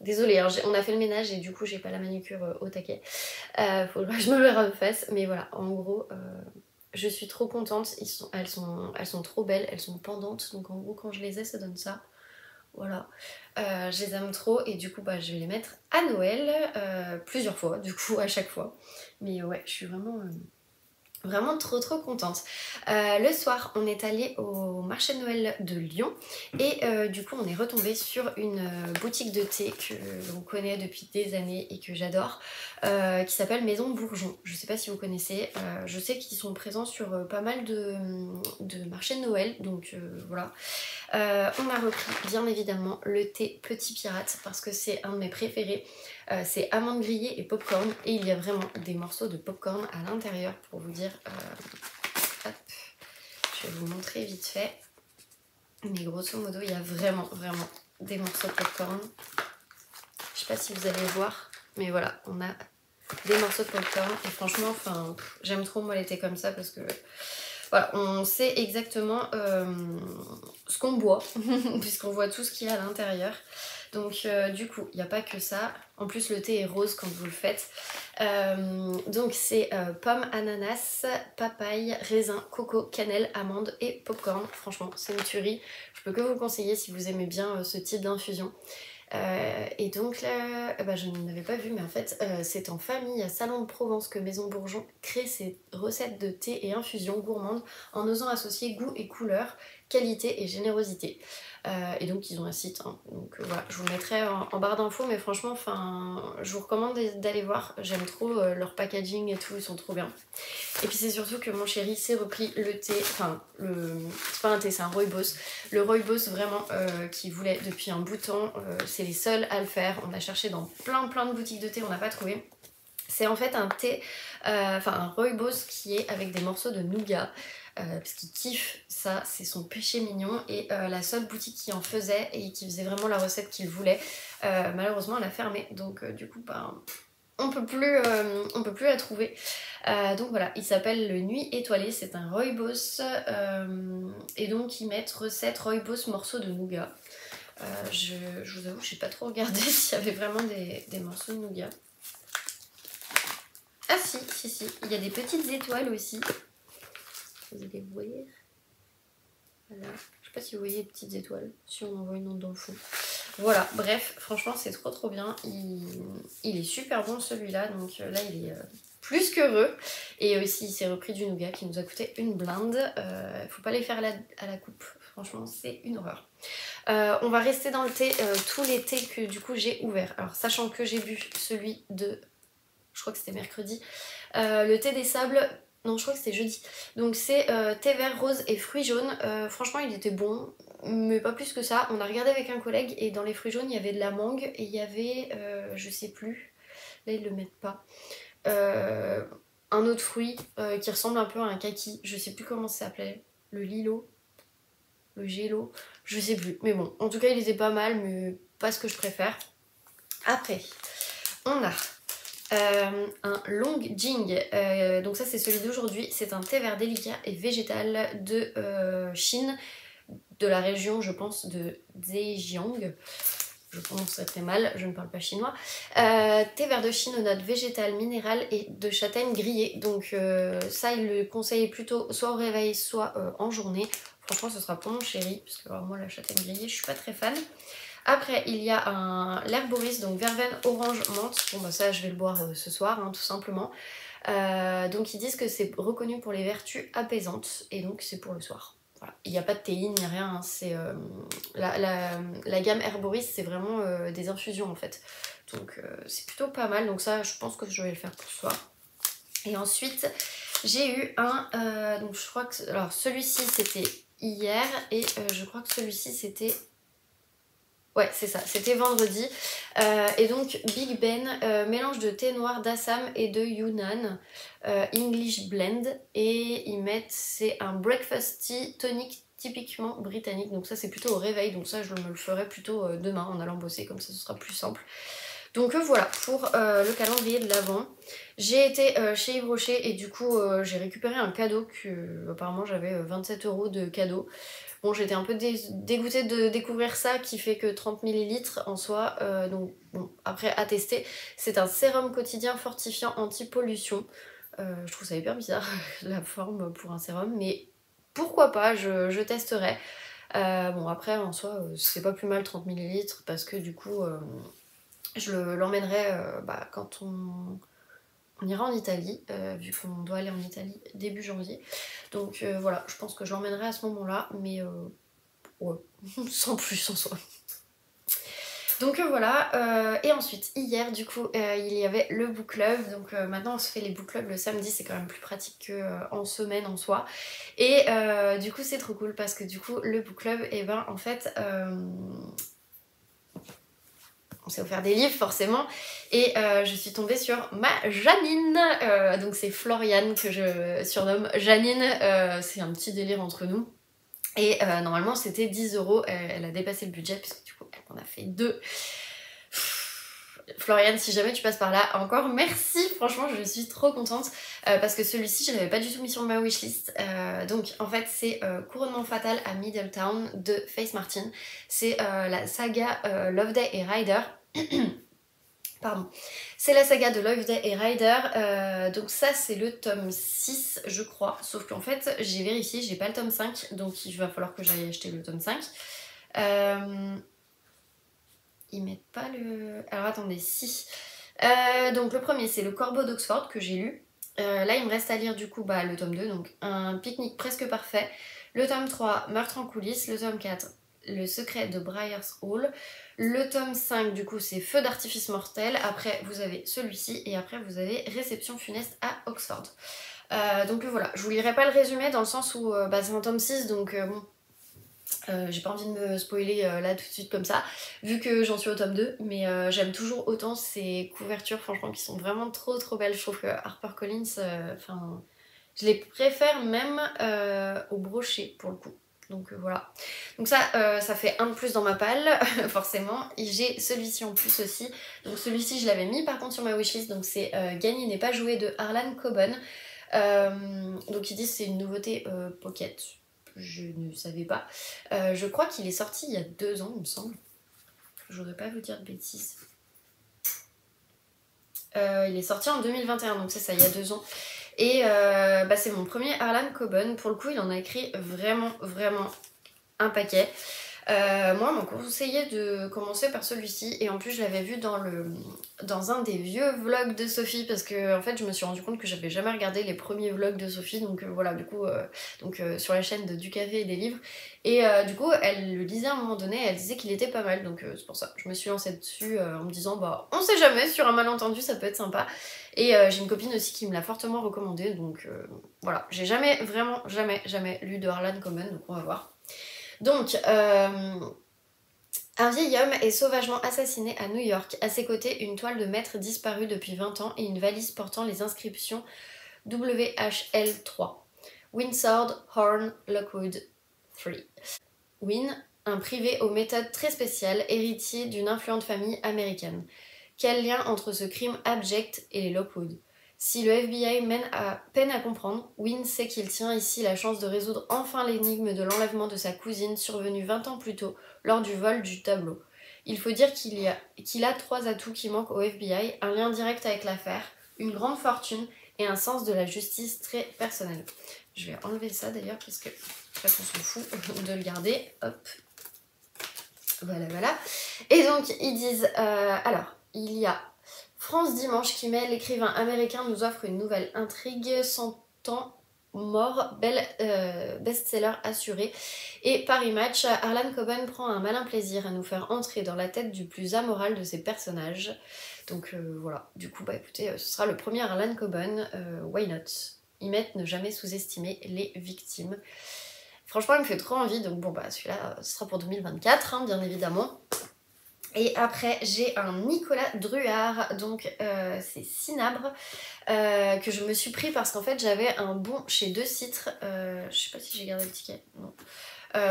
Désolée, hein, on a fait le ménage et du coup, j'ai pas la manucure au taquet. Faudra que je me le refasse, mais voilà, en gros... je suis trop contente, elles sont trop belles, elles sont pendantes, donc en gros quand je les ai ça donne ça. Voilà, je les aime trop et du coup bah, je vais les mettre à Noël plusieurs fois, du coup à chaque fois. Mais ouais, je suis vraiment trop contente. Le soir on est allé au marché de Noël de Lyon et du coup on est retombé sur une boutique de thé que l'on connaît depuis des années et que j'adore, qui s'appelle Maison Bourgeon. Je sais pas si vous connaissez, je sais qu'ils sont présents sur pas mal de marchés de Noël, donc voilà. On a repris bien évidemment le thé Petit Pirate parce que c'est un de mes préférés. C'est amande grillée et popcorn, et il y a vraiment des morceaux de popcorn à l'intérieur pour vous dire. Hop, je vais vous montrer vite fait. Mais grosso modo, il y a vraiment des morceaux de popcorn. Je sais pas si vous allez voir, mais voilà, on a des morceaux de popcorn et franchement, enfin, j'aime trop moi les thés comme ça parce que voilà, on sait exactement ce qu'on boit puisqu'on voit tout ce qu'il y a à l'intérieur. Donc du coup, il n'y a pas que ça. En plus, le thé est rose quand vous le faites. Donc c'est pomme, ananas, papaye, raisin, coco, cannelle, amande et popcorn. Franchement, c'est une tuerie. Je peux que vous le conseiller si vous aimez bien ce type d'infusion. Et donc là, je n'avais pas vu, mais en fait c'est en famille à Salon de Provence que Maison Bourgeon crée ses recettes de thé et infusions gourmandes en osant associer goût et couleur, qualité et générosité. Et donc ils ont un site, hein. Donc voilà, je vous le mettrai en barre d'infos, mais franchement, je vous recommande d'aller voir, j'aime trop leur packaging et tout, ils sont trop bien. Et puis c'est surtout que mon chéri s'est repris le thé, c'est pas un thé, c'est un rooibos. Le rooibos vraiment qu'il voulait depuis un bout de temps, c'est les seuls à le faire. On a cherché dans plein de boutiques de thé, on n'a pas trouvé. C'est en fait un thé, un rooibos qui est avec des morceaux de nougat. Parce qu'il kiffe ça, c'est son péché mignon, et la seule boutique qui en faisait et qui faisait vraiment la recette qu'il voulait, malheureusement elle a fermé, donc du coup on peut plus la trouver. Donc voilà, il s'appelle le Nuit Étoilée, c'est un rooibos, et donc ils mettent recette rooibos morceaux de nougat. Je vous avoue, j'ai pas trop regardé s'il y avait vraiment des morceaux de nougat. Ah si, il y a des petites étoiles aussi. Vous allez voir. Voilà. Je sais pas si vous voyez les petites étoiles, si on en voit une autre dans le fond. Voilà, bref, franchement c'est trop bien. Il est super bon celui-là, donc là il est plus qu'heureux. Et aussi il s'est repris du nougat qui nous a coûté une blinde. Faut pas les faire à la coupe, franchement c'est une horreur. On va rester dans le thé, tous les thés que du coup j'ai ouverts. Alors sachant que j'ai bu celui de, je crois que c'était mercredi, le thé des sables. Non, je crois que c'était jeudi. Donc c'est thé vert, rose et fruits jaunes. Franchement, il était bon, mais pas plus que ça. On a regardé avec un collègue et dans les fruits jaunes, il y avait de la mangue et il y avait, je sais plus, là ils le mettent pas, un autre fruit qui ressemble un peu à un kaki. Je sais plus comment ça s'appelait. Le lilo, le gélo, je sais plus. Mais bon, en tout cas, il était pas mal, mais pas ce que je préfère. Après, on a un long jing, donc ça c'est celui d'aujourd'hui, c'est un thé vert délicat et végétal de Chine, de la région je pense de Zhejiang, je prononce très mal, je ne parle pas chinois. Thé vert de Chine aux notes végétales, minérales et de châtaigne grillée, donc ça il le conseille plutôt soit au réveil soit en journée. Franchement ce sera pour mon chéri, parce que alors, moi la châtaigne grillée je suis pas très fan. Après, il y a l'herboris, donc verveine, orange, menthe. Bon, bah ça, je vais le boire ce soir, hein, tout simplement. Donc, ils disent que c'est reconnu pour les vertus apaisantes, et donc c'est pour le soir. Voilà. Il n'y a pas de théine ni rien, hein. C'est la gamme herboris, c'est vraiment des infusions en fait. Donc, c'est plutôt pas mal. Donc, ça, je pense que je vais le faire pour ce soir. Et ensuite, j'ai eu donc, je crois que. Alors, celui-ci, c'était hier, et je crois que celui-ci, c'était. Ouais, c'est ça, c'était vendredi. Et donc, Big Ben, mélange de thé noir d'Assam et de Yunnan, English Blend. Et ils mettent, c'est un breakfast tea tonic typiquement britannique. Donc ça, c'est plutôt au réveil. Donc ça, je me le ferai plutôt demain en allant bosser. Comme ça, ce sera plus simple. Donc voilà, pour le calendrier de l'Avent. J'ai été chez Yves Rocher et du coup, j'ai récupéré un cadeau que, apparemment, j'avais 27 € de cadeau. Bon, j'étais un peu dégoûtée de découvrir ça qui fait que 30 ml en soi, donc bon, après à tester. C'est un sérum quotidien fortifiant anti-pollution. Je trouve ça hyper bizarre la forme pour un sérum, mais pourquoi pas, je testerai. Bon, après en soi, c'est pas plus mal 30 ml parce que du coup, je l'emmènerai quand on ira en Italie, vu qu'on doit aller en Italie début janvier. Donc voilà, je pense que je l'emmènerai à ce moment-là, mais ouais, sans plus en soi. Donc voilà, et ensuite, hier, du coup, il y avait le book club. Donc maintenant, on se fait les book clubs le samedi, c'est quand même plus pratique qu'en semaine en soi. Et du coup, c'est trop cool parce que du coup, le book club, et ben en fait... on s'est offert des livres forcément et je suis tombée sur ma Janine, donc c'est Floriane que je surnomme Janine, c'est un petit délire entre nous et normalement c'était 10 €, elle a dépassé le budget puisque du coup elle en a fait 2. Floriane, si jamais tu passes par là, encore merci, franchement je suis trop contente parce que celui-ci je l'avais pas du tout mis sur ma wishlist. Donc en fait c'est Couronnement fatal à Middletown de Faith Martin. C'est la saga Loveday et Ryder. Pardon. C'est la saga de Loveday et Ryder. Donc ça c'est le tome 6 je crois, sauf qu'en fait j'ai vérifié, j'ai pas le tome 5, donc il va falloir que j'aille acheter le tome 5. Ils mettent pas le... Alors attendez, si. Donc le premier c'est Le Corbeau d'Oxford que j'ai lu. Là il me reste à lire du coup le tome 2, donc Un pique-nique presque parfait. Le tome 3, Meurtre en coulisses. Le tome 4, Le secret de Briar's Hall. Le tome 5 du coup c'est Feu d'artifice mortel. Après vous avez celui-ci et après vous avez Réception funeste à Oxford. Donc voilà, je vous lirai pas le résumé dans le sens où c'est un tome 6 donc bon... j'ai pas envie de me spoiler là tout de suite comme ça, vu que j'en suis au tome 2, mais j'aime toujours autant ces couvertures, franchement, qui sont vraiment trop belles. Je trouve que HarperCollins, je les préfère même au brochet pour le coup. Donc voilà. Donc ça fait un de plus dans ma palle, forcément. Et j'ai celui-ci en plus aussi. Donc celui-ci, je l'avais mis par contre sur ma wishlist, donc c'est Gagner n'est pas joué de Harlan Coben. Donc ils disent c'est une nouveauté pocket. Je ne savais pas. Je crois qu'il est sorti il y a 2 ans, il me semble. Je voudrais pas vous dire de bêtises. Il est sorti en 2021, donc c'est ça, il y a 2 ans. Et c'est mon premier Harlan Coben. Pour le coup, il en a écrit vraiment un paquet. Moi, on m'a conseillé de commencer par celui-ci, et en plus je l'avais vu dans un des vieux vlogs de Sophie, parce que en fait je me suis rendu compte que j'avais jamais regardé les premiers vlogs de Sophie, donc voilà, du coup sur la chaîne de Du Café et des livres, et du coup elle le disait à un moment donné, elle disait qu'il était pas mal, donc c'est pour ça je me suis lancée dessus en me disant on sait jamais, sur un malentendu ça peut être sympa. Et j'ai une copine aussi qui me l'a fortement recommandé, donc voilà, j'ai jamais lu de Harlan Coben, donc on va voir. Donc, un vieil homme est sauvagement assassiné à New York. À ses côtés, une toile de maître disparue depuis 20 ans et une valise portant les inscriptions WHL3. Winsord, Horn, Lockwood 3. Win, un privé aux méthodes très spéciales, héritier d'une influente famille américaine. Quel lien entre ce crime abject et les Lockwood ? Si le FBI peine à comprendre, Win sait qu'il tient ici la chance de résoudre enfin l'énigme de l'enlèvement de sa cousine survenue 20 ans plus tôt lors du vol du tableau. Il faut dire qu'il a 3 atouts qui manquent au FBI, un lien direct avec l'affaire, une grande fortune et un sens de la justice très personnel. Je vais enlever ça d'ailleurs parce que en fait, on s'en fout de le garder. Hop. Voilà. Et donc ils disent, alors il y a France Dimanche qui met l'écrivain américain nous offre une nouvelle intrigue, 100 ans mort, best-seller assuré. Et Paris Match, Harlan Coben prend un malin plaisir à nous faire entrer dans la tête du plus amoral de ses personnages. Donc voilà, du coup écoutez, ce sera le premier Harlan Coben, why not? Y mettre ne jamais sous-estimer les victimes. Franchement il me fait trop envie, donc celui-là ce sera pour 2024 bien évidemment. Et après j'ai un Nicolas Druard, donc c'est Cinabre, que je me suis pris parce qu'en fait j'avais un bon chez Deux Citres, je sais pas si j'ai gardé le ticket, non.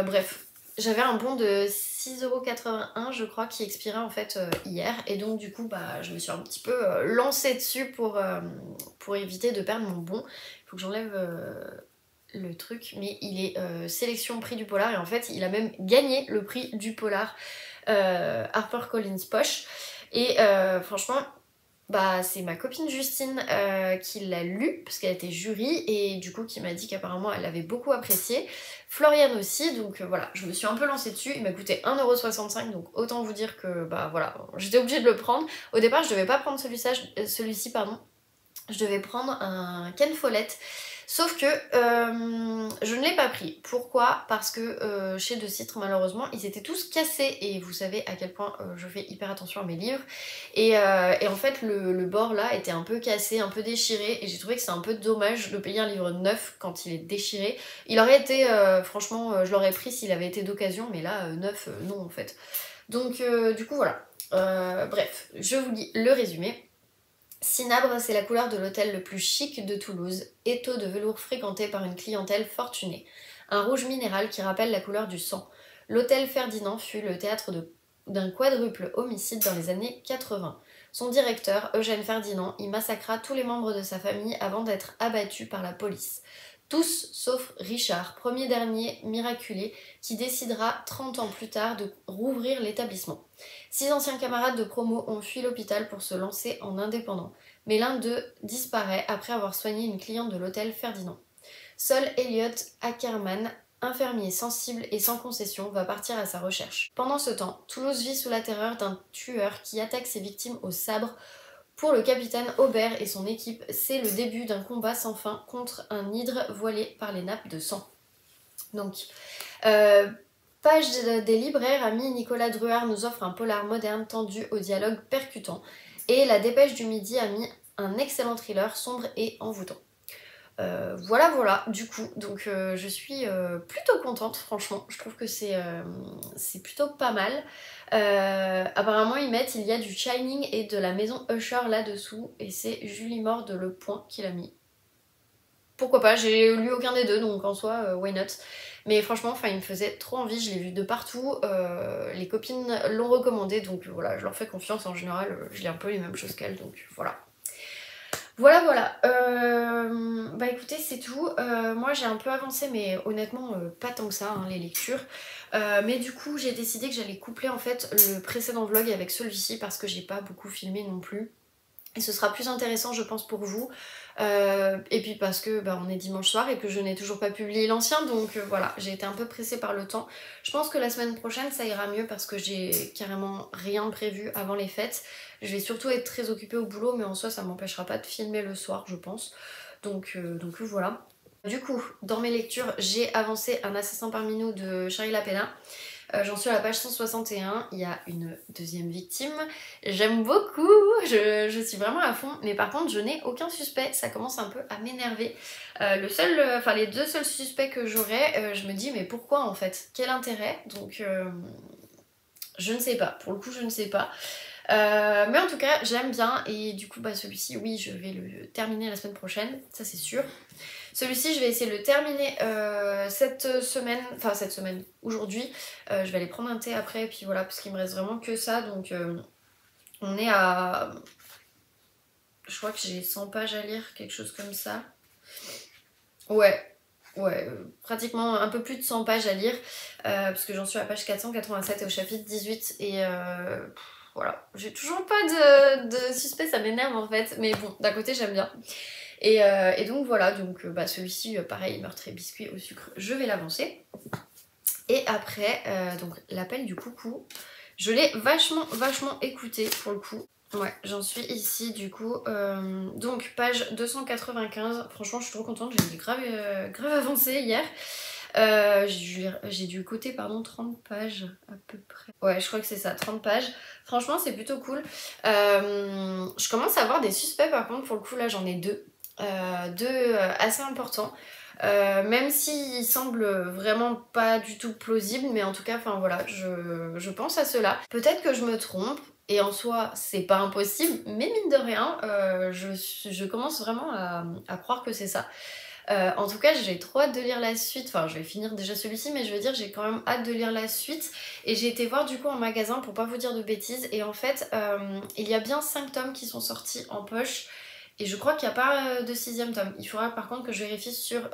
Bref, j'avais un bon de 6,81€ je crois qui expirait en fait hier, et donc du coup je me suis un petit peu lancée dessus pour éviter de perdre mon bon. Il faut que j'enlève le truc, mais il est sélection prix du polar, et en fait il a même gagné le prix du polar HarperCollins Poche, et franchement c'est ma copine Justine qui l'a lu parce qu'elle était jury, et du coup qui m'a dit qu'apparemment elle l'avait beaucoup apprécié, Floriane aussi, donc voilà, je me suis un peu lancée dessus. Il m'a coûté 1,65€, donc autant vous dire que voilà, j'étais obligée de le prendre. Au départ je devais pas prendre celui-ci, je devais prendre un Ken Follett. Sauf que je ne l'ai pas pris. Pourquoi ? Parce que chez Deux Citres, malheureusement, ils étaient tous cassés. Et vous savez à quel point je fais hyper attention à mes livres. Et en fait, le bord là était un peu cassé, un peu déchiré. Et j'ai trouvé que c'est un peu dommage de payer un livre neuf quand il est déchiré. Il aurait été, franchement, je l'aurais pris s'il avait été d'occasion. Mais là, neuf, non en fait. Donc du coup, voilà. Bref, je vous lis le résumé. Cinabre, c'est la couleur de l'hôtel le plus chic de Toulouse, étau de velours fréquenté par une clientèle fortunée. Un rouge minéral qui rappelle la couleur du sang. L'hôtel Ferdinand fut le théâtre d'un quadruple homicide dans les années 80. Son directeur, Eugène Ferdinand, y massacra tous les membres de sa famille avant d'être abattu par la police. Tous sauf Richard, premier dernier miraculé, qui décidera 30 ans plus tard de rouvrir l'établissement. 6 anciens camarades de promo ont fui l'hôpital pour se lancer en indépendant, mais l'un d'eux disparaît après avoir soigné une cliente de l'hôtel Ferdinand. Seul Elliot Ackerman un fermier sensible et sans concession va partir à sa recherche. Pendant ce temps, Toulouse vit sous la terreur d'un tueur qui attaque ses victimes au sabre. Pour le capitaine Aubert et son équipe, c'est le début d'un combat sans fin contre un hydre voilé par les nappes de sang. Donc, page des libraires, ami Nicolas Druard nous offre un polar moderne tendu au dialogue percutant. Et la Dépêche du Midi a mis un excellent thriller sombre et envoûtant. Voilà, du coup, donc je suis plutôt contente, franchement, je trouve que c'est plutôt pas mal. Apparemment ils mettent, il y a du Shining et de la maison Usher là-dessous, et c'est Julie Mort de Le Point qui l'a mis. Pourquoi pas, j'ai lu aucun des deux, donc en soi, why not. Mais franchement, enfin, il me faisait trop envie, je l'ai vu de partout, les copines l'ont recommandé, donc voilà, je leur fais confiance, en général, je lis un peu les mêmes choses qu'elles, donc voilà. Voilà. Bah écoutez, c'est tout. Moi j'ai un peu avancé, mais honnêtement pas tant que ça, hein, les lectures. Mais du coup j'ai décidé que j'allais coupler en fait le précédent vlog avec celui-ci parce que j'ai pas beaucoup filmé non plus. Et ce sera plus intéressant je pense pour vous. Et puis parce que bah, on est dimanche soir et que je n'ai toujours pas publié l'ancien, donc voilà, j'ai été un peu pressée par le temps. Je pense que la semaine prochaine ça ira mieux parce que j'ai carrément rien prévu avant les fêtes. Je vais surtout être très occupée au boulot, mais en soi ça m'empêchera pas de filmer le soir je pense. Donc voilà. Du coup, dans mes lectures, j'ai avancé Un assassin parmi nous de Shari Lapena. J'en suis à la page 161, il y a une deuxième victime. J'aime beaucoup, je suis vraiment à fond, mais par contre je n'ai aucun suspect, ça commence un peu à m'énerver. Les deux seuls suspects que j'aurais, je me dis mais pourquoi en fait? Quel intérêt? Donc je ne sais pas, pour le coup je ne sais pas. Mais en tout cas j'aime bien et du coup bah, celui-ci oui je vais le terminer la semaine prochaine, ça c'est sûr. Celui-ci je vais essayer de le terminer cette semaine, aujourd'hui. Je vais aller prendre un thé après et puis voilà parce qu'il me reste vraiment que ça, donc on est à... Je crois que j'ai 100 pages à lire, quelque chose comme ça. Ouais, pratiquement un peu plus de 100 pages à lire parce que j'en suis à la page 487 et au chapitre 18 et voilà, j'ai toujours pas de suspect, ça m'énerve en fait, mais bon, d'un côté j'aime bien. Et donc voilà, donc bah, celui-ci pareil, meurtre et biscuit au sucre, je vais l'avancer. Et après, donc l'appel du coucou, je l'ai vachement écouté pour le coup. Ouais, j'en suis ici du coup. Donc page 295, franchement je suis trop contente, j'ai grave avancé hier. J'ai dû coter 30 pages à peu près. Ouais, je crois que c'est ça, 30 pages. Franchement c'est plutôt cool. Je commence à avoir des suspects par contre, pour le coup là j'en ai deux. Deux assez importants. Même s'ils semblent vraiment pas du tout plausibles, mais en tout cas, enfin voilà, je pense à cela. Peut-être que je me trompe, et en soi, c'est pas impossible, mais mine de rien, je commence vraiment à croire que c'est ça. En tout cas, j'ai trop hâte de lire la suite. Enfin, je vais finir déjà celui-ci, mais je veux dire, j'ai quand même hâte de lire la suite. Et j'ai été voir du coup en magasin pour pas vous dire de bêtises. Et en fait, il y a bien 5 tomes qui sont sortis en poche. Et je crois qu'il n'y a pas de 6ème tome. Il faudra par contre que je vérifie sur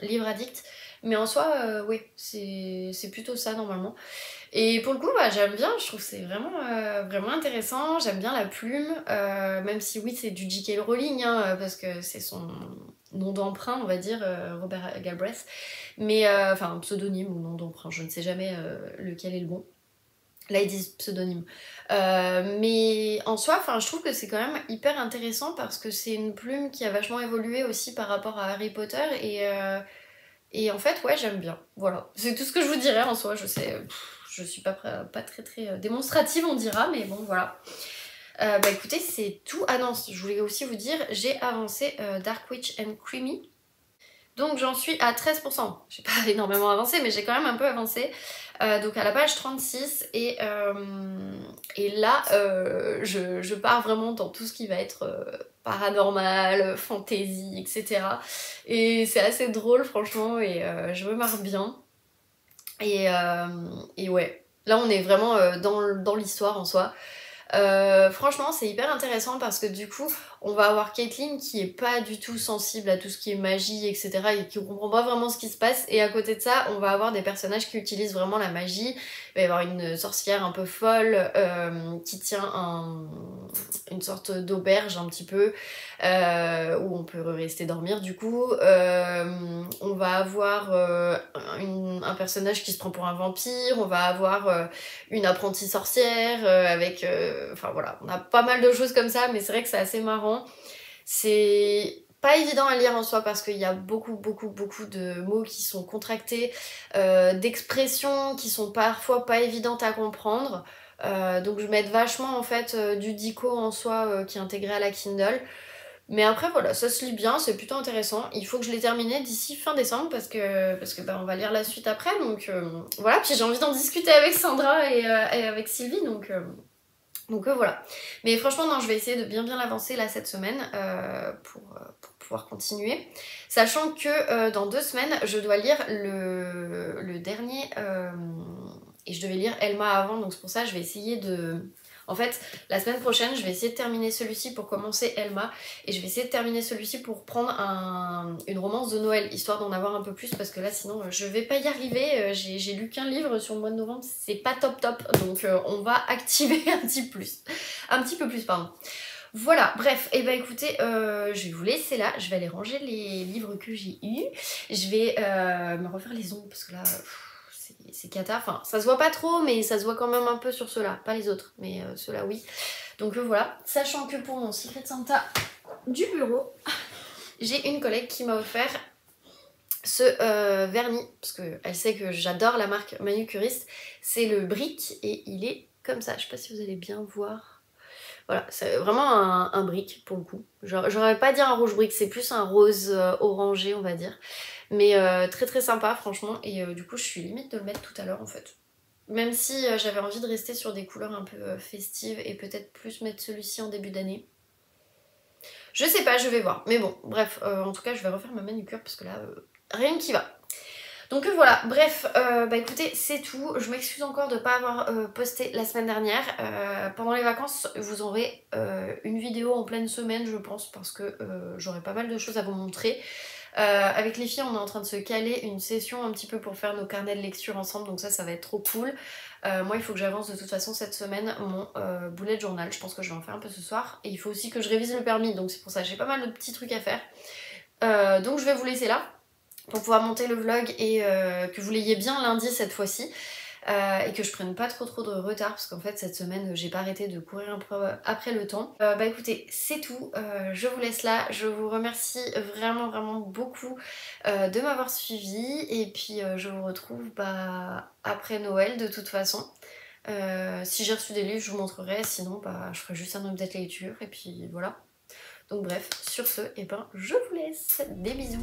Livre Addict. Mais en soi, oui, c'est plutôt ça normalement. Et pour le coup, bah, j'aime bien, je trouve que c'est vraiment intéressant. J'aime bien la plume, même si oui, c'est du J.K. Rowling, hein, parce que c'est son nom d'emprunt, on va dire, Robert Galbraith. Mais, enfin, pseudonyme ou nom d'emprunt, je ne sais jamais lequel est le bon. Là ils disent pseudonyme. Mais en soi, je trouve que c'est quand même hyper intéressant parce que c'est une plume qui a vachement évolué aussi par rapport à Harry Potter et en fait, ouais, j'aime bien. Voilà, c'est tout ce que je vous dirais en soi. Je sais, je suis pas très démonstrative, on dira, mais bon, voilà. Bah écoutez, c'est tout. Ah non, je voulais aussi vous dire, j'ai avancé Dark Witch and Creamy. Donc j'en suis à 13%. J'ai pas énormément avancé, mais j'ai quand même un peu avancé. Donc à la page 36 et là je pars vraiment dans tout ce qui va être paranormal, fantasy, etc. Et c'est assez drôle franchement et je me marre bien. Et ouais, là on est vraiment dans l'histoire en soi. Franchement c'est hyper intéressant parce que du coup On va avoir Caitlin qui est pas du tout sensible à tout ce qui est magie, etc. et qui comprend pas vraiment ce qui se passe. Et à côté de ça, on va avoir des personnages qui utilisent vraiment la magie. Il va y avoir une sorcière un peu folle qui tient une sorte d'auberge un petit peu où on peut rester dormir du coup. On va avoir un personnage qui se prend pour un vampire. On va avoir une apprentie sorcière avec... Enfin voilà, on a pas mal de choses comme ça, mais c'est vrai que c'est assez marrant. C'est pas évident à lire en soi parce qu'il y a beaucoup de mots qui sont contractés, d'expressions qui sont parfois pas évidentes à comprendre. Donc je m'aide vachement en fait du dico en soi qui est intégré à la Kindle. Mais après voilà, ça se lit bien, c'est plutôt intéressant. Il faut que je l'ai terminé d'ici fin décembre parce que bah, on va lire la suite après. Donc voilà, puis j'ai envie d'en discuter avec Sandra et avec Sylvie. Donc voilà. Mais franchement, non, je vais essayer de bien l'avancer là cette semaine pour pouvoir continuer. Sachant que dans 2 semaines, je dois lire le dernier et je devais lire Elma avant, donc c'est pour ça que je vais essayer de... En fait, la semaine prochaine, je vais essayer de terminer celui-ci pour commencer Elma et je vais essayer de terminer celui-ci pour prendre une romance de Noël, histoire d'en avoir un peu plus parce que là, sinon, je vais pas y arriver. J'ai lu qu'un livre sur le mois de novembre, c'est pas top, donc on va activer un petit peu plus, pardon. Voilà, bref, et bah écoutez, je vais vous laisser là, je vais aller ranger les livres que j'ai eus, je vais me refaire les ongles parce que là... c'est cata, enfin ça se voit pas trop mais ça se voit quand même un peu sur ceux-là, pas les autres mais ceux-là oui. Donc voilà, sachant que pour mon Secret Santa du bureau, j'ai une collègue qui m'a offert ce vernis, parce qu'elle sait que j'adore la marque Manucuriste, c'est le brick et il est comme ça, je sais pas si vous allez bien voir. Voilà, c'est vraiment un brick pour le coup. J'aurais pas dit un rouge brick, c'est plus un rose orangé on va dire. Mais très sympa franchement et du coup je suis limite de le mettre tout à l'heure en fait. Même si j'avais envie de rester sur des couleurs un peu festives et peut-être plus mettre celui-ci en début d'année. Je sais pas, je vais voir. Mais bon, bref, en tout cas je vais refaire ma manucure parce que là, rien qui va. Donc voilà, bref, bah écoutez, c'est tout. Je m'excuse encore de ne pas avoir posté la semaine dernière. Pendant les vacances, vous aurez une vidéo en pleine semaine, je pense, parce que j'aurai pas mal de choses à vous montrer. Avec les filles, on est en train de se caler une session un petit peu pour faire nos carnets de lecture ensemble, donc ça va être trop cool. Moi, il faut que j'avance de toute façon cette semaine mon bullet journal. Je pense que je vais en faire un peu ce soir. Et il faut aussi que je révise le permis, donc c'est pour ça que j'ai pas mal de petits trucs à faire. Donc je vais vous laisser là pour pouvoir monter le vlog et que vous l'ayez bien lundi cette fois-ci. Et que je prenne pas trop de retard parce qu'en fait cette semaine j'ai pas arrêté de courir un peu après le temps. Bah écoutez, c'est tout, je vous laisse là, je vous remercie vraiment beaucoup de m'avoir suivi et puis je vous retrouve bah, après Noël de toute façon. Si j'ai reçu des livres je vous montrerai, sinon bah, je ferai juste un update lecture et puis voilà. Donc bref, sur ce, et ben je vous laisse, des bisous.